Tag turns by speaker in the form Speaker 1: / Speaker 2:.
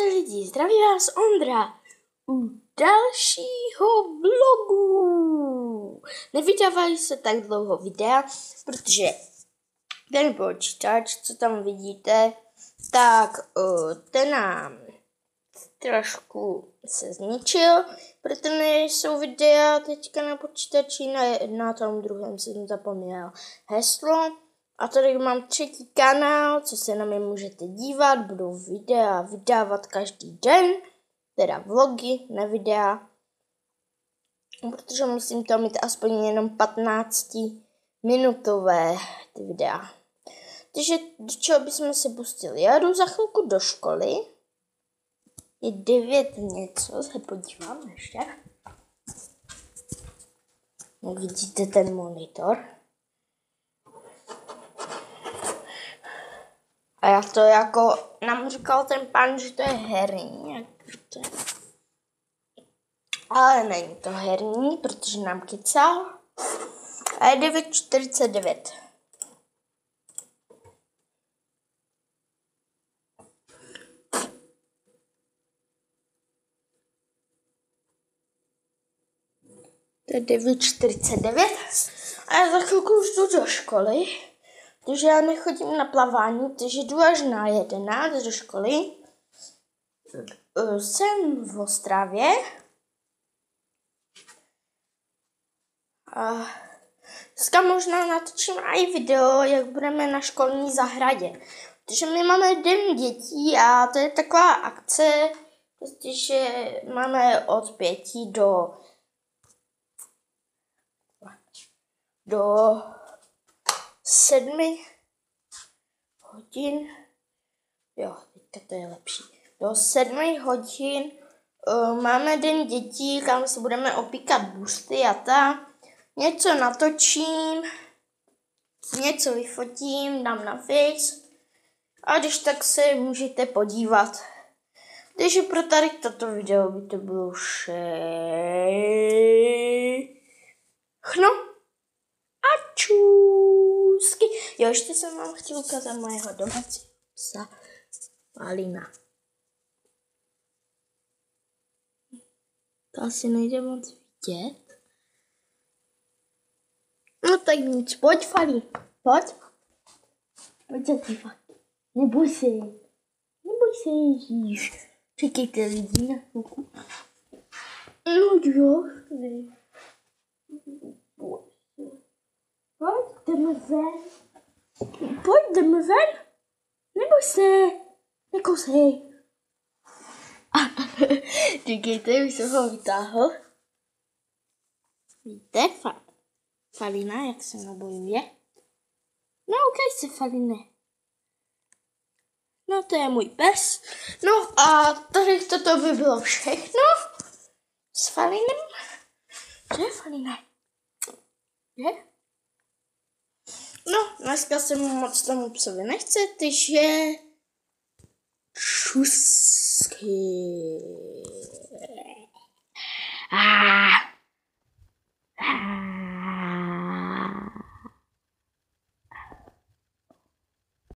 Speaker 1: Čaute lidi, zdraví vás Ondra u dalšího vlogu. Nevydávají se tak dlouho videa, protože ten počítač, co tam vidíte, tak ten nám trošku se zničil, proto nejsou videa teďka na počítači, na tom druhém jsem zapomněl heslo. A tady mám třetí kanál, co se na mě můžete dívat, budou videa vydávat každý den, teda vlogy, ne videa, protože musím to mít aspoň jenom 15-minutové ty videa. Takže do čeho bychom se pustili? Já jdu za chvilku do školy, je 9 něco, se podívám ještě. Jak vidíte ten monitor. A já to jako, nám říkal ten pán, že to je herní, jak to je. Ale není to herní, protože nám kecal. A je 9:49. To je 9:49 a já za chvilku už jdu do školy. Takže já nechodím na plavání, takže jdu až na 11 do školy. Jsem v Ostravě. A dneska možná natočím i video, jak budeme na školní zahradě. Protože my máme Den dětí a to je taková akce, že máme od 5 do 7 hodin, jo, teďka to je lepší, do 7 hodin máme Den dětí, kam si budeme opíkat buřty a tak. Něco natočím, něco vyfotím, dám na Face a když tak se můžete podívat. Takže pro tady toto video by to bylo všechno. A čůsky. Jo, ještě jsem vám chtěl ukázat mojeho domácího psa Falina. To asi nejde moc vidět. No tak nic, pojď Fali, pojď. Pojď se dívat. Neboj se, Ježíš. Čekejte lidi na chvilku. No jo, pojď, jdeme ven. Pojď, jdeme ven. Neboj se. Nekousej. Čekejte, už jsem ho vytáhl. Víte, Falina, jak se nabojuje? No, ukaj se, Faline. No, to je můj pes. No a tady toto by bylo všechno s Falinem. Co je Falina? Je? No, dneska se mu moc tomu psovi nechce, takže čusky.